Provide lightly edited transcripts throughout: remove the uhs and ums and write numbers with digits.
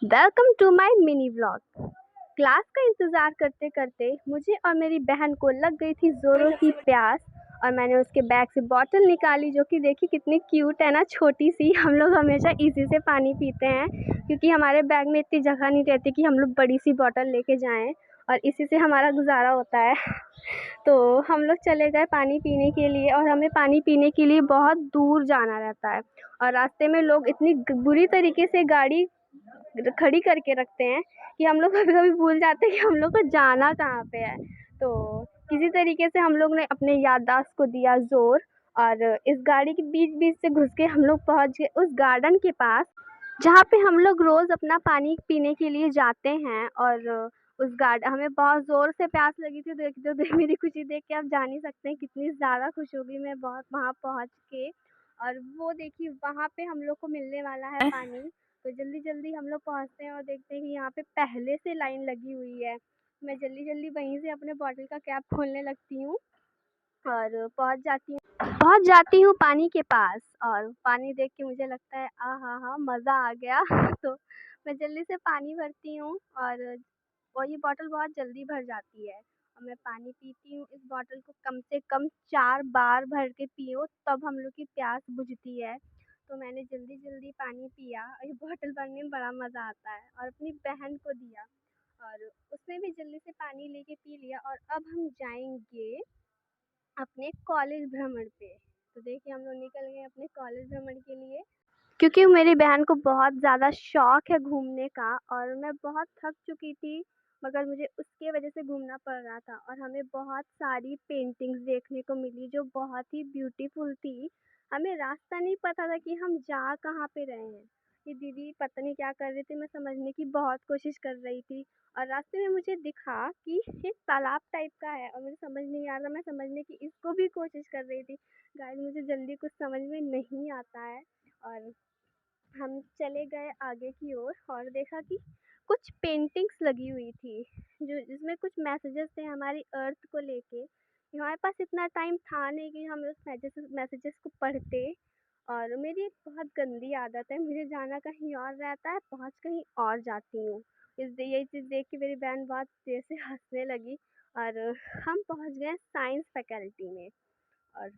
Welcome to my mini vlog. Class का इंतज़ार करते करते मुझे और मेरी बहन को लग गई थी ज़ोरों की प्यास और मैंने उसके बैग से बॉटल निकाली, जो कि देखिए कितनी क्यूट है ना, छोटी सी। हम लोग हमेशा इसी से पानी पीते हैं क्योंकि हमारे बैग में इतनी जगह नहीं रहती कि हम लोग बड़ी सी बॉटल लेके जाएं, और इसी से हमारा गुजारा होता है। तो हम लोग चले गए पानी पीने के लिए, और हमें पानी पीने के लिए बहुत दूर जाना रहता है और रास्ते में लोग इतनी बुरी तरीके से गाड़ी खड़ी करके रखते हैं कि हम लोग कभी-कभी भूल जाते हैं कि हम लोग को जाना कहाँ पे है। तो किसी तरीके से हम लोग ने अपने याददाश्त को दिया ज़ोर, और इस गाड़ी के बीच-बीच से घुस के हम लोग पहुँच गए उस गार्डन के पास, जहाँ पे हम लोग रोज़ अपना पानी पीने के लिए जाते हैं। और उस गार्ड हमें बहुत ज़ोर से प्यास लगी थी। देख मेरी खुशी देख के आप जान ही सकते हैं कितनी ज़्यादा खुश हो गई मैं बहुत वहाँ पहुँच के। और वो देखिए वहाँ पे हम लोग को मिलने वाला है पानी। तो जल्दी-जल्दी हम लोग पहुँचते हैं और देखते हैं कि यहाँ पे पहले से लाइन लगी हुई है। मैं जल्दी-जल्दी वहीं से अपने बॉटल का कैप खोलने लगती हूँ और पहुँच जाती हूँ पानी के पास, और पानी देख के मुझे लगता है आहा! मज़ा आ गया। तो मैं जल्दी से पानी भरती हूँ, और ये बॉटल बहुत जल्दी भर जाती है, और मैं पानी पीती हूँ। इस बॉटल को कम से कम 4 बार भर के पियो तब हम लोग की प्यास बुझती है। तो मैंने जल्दी-जल्दी पानी पिया, और ये बॉटल भरने में बड़ा मज़ा आता है, और अपनी बहन को दिया, और उसने भी जल्दी से पानी लेके पी लिया। और अब हम जाएँगे अपने कॉलेज भ्रमण पे। तो देखिए हम लोग निकल गए अपने कॉलेज भ्रमण के लिए, क्योंकि मेरी बहन को बहुत ज़्यादा शौक है घूमने का, और मैं बहुत थक चुकी थी, मगर मुझे उसके वजह से घूमना पड़ रहा था। और हमें बहुत सारी पेंटिंग्स देखने को मिली जो बहुत ही ब्यूटीफुल थी। हमें रास्ता नहीं पता था कि हम जा कहाँ पे रहे हैं। ये दीदी पता नहीं क्या कर रही थी, मैं समझने की बहुत कोशिश कर रही थी, और रास्ते में मुझे दिखा कि एक तालाब टाइप का है, और मुझे समझ नहीं आ रहा, मैं समझने की इसको भी कोशिश कर रही थी। गाइस मुझे जल्दी कुछ समझ में नहीं आता है। और हम चले गए आगे की ओर और देखा कि कुछ पेंटिंग्स लगी हुई थी, जो जिसमें कुछ मैसेजेस थे हमारी अर्थ को लेके। हमारे पास इतना टाइम था नहीं कि हम उस मैसेजेस को पढ़ते। और मेरी एक बहुत गंदी आदत है, मुझे जाना कहीं और रहता है, पहुंच कहीं और जाती हूँ। यही चीज़ देख के मेरी बहन बहुत देर से हंसने लगी। और हम पहुंच गए साइंस फैकल्टी में, और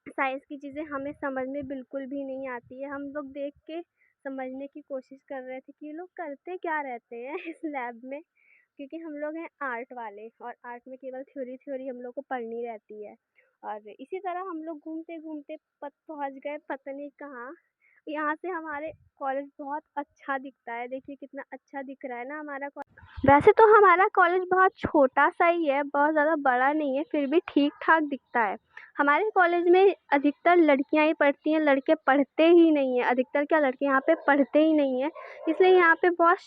साइंस की चीज़ें हमें समझ में बिल्कुल भी नहीं आती है। हम लोग देख के समझने की कोशिश कर रहे थे कि ये लोग करते क्या रहते हैं इस लैब में, क्योंकि हम लोग हैं आर्ट वाले, और आर्ट में केवल थ्योरी हम लोग को पढ़नी रहती है। और इसी तरह हम लोग घूमते-घूमते पहुँच गए पता नहीं कहाँ। यहाँ से हमारे कॉलेज बहुत अच्छा दिखता है, देखिए कितना अच्छा दिख रहा है ना हमारा कॉलेज। वैसे तो हमारा कॉलेज बहुत छोटा-सा ही है, बहुत ज़्यादा बड़ा नहीं है, फिर भी ठीक-ठाक दिखता है। हमारे कॉलेज में अधिकतर लड़कियां ही पढ़ती हैं, लड़के पढ़ते ही नहीं हैं। अधिकतर क्या, लड़के यहाँ पे पढ़ते ही नहीं हैं, इसलिए यहाँ पे बहुत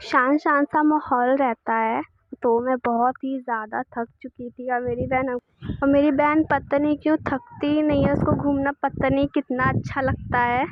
शांत सा माहौल रहता है। तो मैं बहुत ही ज़्यादा थक चुकी थी, और मेरी बहन पता नहीं क्यों थकती ही नहीं है, उसको घूमना पता नहीं कितना अच्छा लगता है।